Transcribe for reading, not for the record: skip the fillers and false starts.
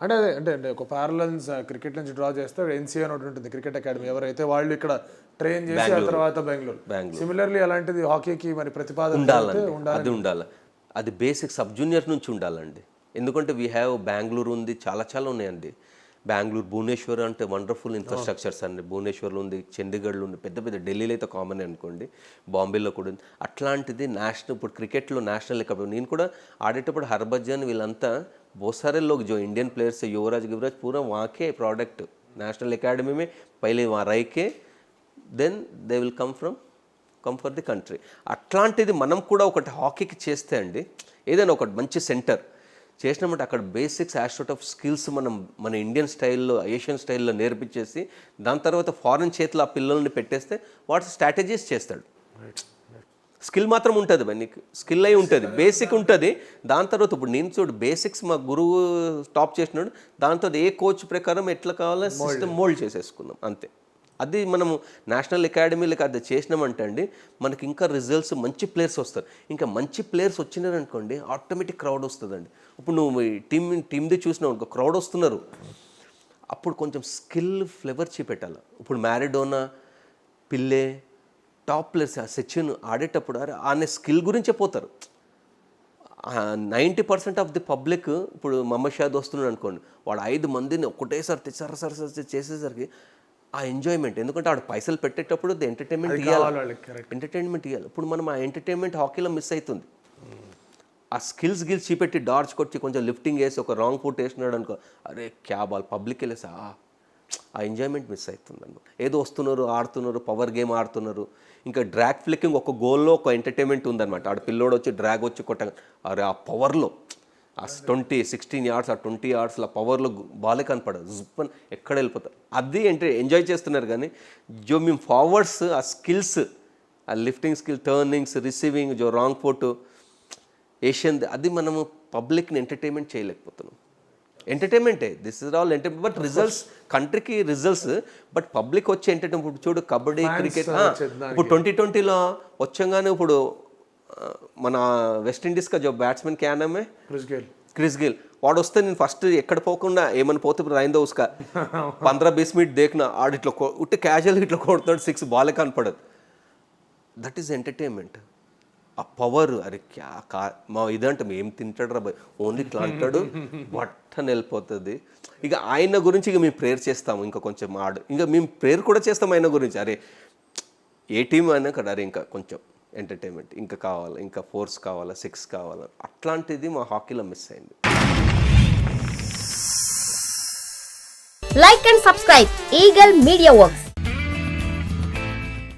అంటే అదే అంటే ఒక ప్యారలన్స్ క్రికెట్ నుంచి డ్రా చేస్తే ఎన్సీఏ అని ఒకటి ఉంటుంది క్రికెట్ అకాడమీ, ఎవరైతే వాళ్ళు ఇక్కడ ట్రైన్ చేసి ఆ తర్వాత బెంగళూరు. సిమిలర్లీ అలాంటిది హాకీకి మరి ప్రతిపాదన ఉండాలి. అది బేసిక్ సబ్ జూనియర్ నుంచి ఉండాలండి. ఎందుకంటే వీ హ్యావ్ బెంగళూరు ఉంది, చాలా ఉన్నాయండి. బెంగళూరు, భువనేశ్వర్ అంటే వండర్ఫుల్ ఇన్ఫ్రాస్ట్రక్చర్స్ అండి. భువనేశ్వర్లో ఉంది, చండీగఢ్లో ఉంది, పెద్ద ఢిల్లీలో అయితే కామన్ అనుకోండి, బాంబేలో కూడా ఉంది. అట్లాంటిది నేషనల్ ఇప్పుడు క్రికెట్లో నేషనల్ కాబట్టి నేను కూడా ఆడేటప్పుడు హర్భజన్ వీళ్ళంతా बहुत सारे लोग जो इंडियन प्लेयर्स है युवराज गिवराज पूरा वहाँ के प्रोडक्ट नेशनल एकेडमी में पहले वहाँ रह के then they will come for the country. అట్లాంటిది మనం కూడా ఒకటి హాకీకి చేస్తే అండి, ఏదైనా ఒకటి మంచి సెంటర్ చేసినామంటే అక్కడ బేసిక్స్ యాస్ట్రోట్ ఆఫ్ స్కిల్స్ మన ఇండియన్ స్టైల్లో ఏషియన్ స్టైల్లో నేర్పించేసి దాని తర్వాత ఫారిన్ చేతిలో ఆ పిల్లల్ని పెట్టేస్తే వాటి స్ట్రాటజీస్ చేస్తాడు. స్కిల్ మాత్రం ఉంటుంది, నీకు స్కిల్ అయి ఉంటుంది, బేసిక్ ఉంటుంది. దాని తర్వాత ఇప్పుడు నేను చూడు బేసిక్స్ మా గురువు టాప్ చేసినాడు, దాంతో ఏ కోచ్ ప్రకారం ఎట్లా కావాలో సిస్టమ్ మోల్డ్ చేసేసుకున్నాం అంతే. అది మనము నేషనల్ అకాడమీలకు అది చేసినామంటే అండి మనకి ఇంకా రిజల్ట్స్ మంచి ప్లేయర్స్ వస్తారు. ఇంకా మంచి ప్లేయర్స్ వచ్చినారనుకోండి ఆటోమేటిక్ క్రౌడ్ వస్తుందండి. ఇప్పుడు నువ్వు టీమ్ది చూసినావు అనుకో, క్రౌడ్ వస్తున్నారు, అప్పుడు కొంచెం స్కిల్ ఫ్లేవర్ చూపెట్టాలి. ఇప్పుడు మ్యారడోనా, పిల్లే, టాప్ ప్లేయర్స్, సచిన్ ఆడేటప్పుడు అనే స్కిల్ గురించే పోతారు. 90% ఆఫ్ ది పబ్లిక్ ఇప్పుడు మహమ్మద్ షాద్ వస్తున్నాడు అనుకోండి, వాడు 5 మందిని ఒకటేసారి సర చేసేసరికి ఆ ఎంజాయ్మెంట్, ఎందుకంటే ఆడు పైసలు పెట్టేటప్పుడు ఎంటర్టైన్మెంట్ ఇవ్వాలి. ఇప్పుడు మనం ఆ ఎంటర్టైన్మెంట్ హాకీలో మిస్ అవుతుంది. ఆ స్కిల్స్ చూపెట్టి డార్చ్ కొట్టి కొంచెం లిఫ్టింగ్ వేసి ఒక రాంగ్ ఫుట్ వేసినాడు అనుకో, అరే క్యా బాల్ పబ్లిక్ వెళ్ళేసి ఆ ఎంజాయ్మెంట్ మిస్ అవుతుంది అనమాట. ఏదో వస్తున్నారు, ఆడుతున్నారు, పవర్ గేమ్ ఆడుతున్నారు. ఇంకా డ్రాగ్ ఫ్లిక్కింగ్ ఒక గోల్లో ఒక ఎంటర్టైన్మెంట్ ఉందన్నమాట. ఆడ పిల్లోడు వచ్చి డ్రాగ్ వచ్చి కొట్ట, అరే ఆ పవర్లో ఆ 16 yards ఆ 20 yards ఆ పవర్లో బాలే కనపడదు, జుప్పని ఎక్కడ వెళ్ళిపోతారు. అది ఎంజాయ్ చేస్తున్నారు. కానీ జో మేము ఫార్వర్డ్స్ ఆ స్కిల్స్, ఆ లిఫ్టింగ్ స్కిల్, టర్నింగ్స్, రిసీవింగ్, జో రాంగ్ ఫోటో ఏషియన్, అది మనము పబ్లిక్ని ఎంటర్టైన్మెంట్ చేయలేకపోతున్నాం. ఎంటర్టైన్మెంటే, this is all entertainment. But results కంట్రీకి రిజల్ట్స్, బట్ పబ్లిక్ వచ్చే ఎంటర్టైన్మెంట్. చూడు కబడ్డీ, క్రికెట్, ఇప్పుడు 2020లో వచ్చంగానే ఇప్పుడు మన వెస్టిండీస్గా జో బ్యాట్స్మెన్ క్యా నామ్ హై, క్రిస్ గేల్, వాడు వస్తే నేను ఫస్ట్ ఎక్కడ పోకుండా ఏమని పోతే రైందో ఉస్కా 15-20 minutes దేకినా ఆడు ఇట్లా ఉట్టి క్యాజువల్గా ఇట్లా కొడుతున్నాడు, 6 బాలే కనపడదు. That is entertainment. ఆ పవర్, అరే క్యా మా ఇదంటే ఏం తింటాడు రా బాయ్, ఓన్లీ ఇట్లా అంటాడు, బట్టని వెళ్ళిపోతుంది. ఇక ఆయన గురించి ఇక మేము ప్రేయర్ చేస్తాము, ఇంకా కొంచెం ఇంకా మేము ప్రేయర్ కూడా చేస్తాం ఆయన గురించి. అరే ఏ టీం అయినా కదా, అరే ఇంకా కొంచెం ఎంటర్టైన్మెంట్ ఇంకా కావాలి, ఇంకా 4s కావాలా, 6 కావాలా, అట్లాంటిది మా హాకీలో మిస్ అయింది. Like and subscribe eagle media works.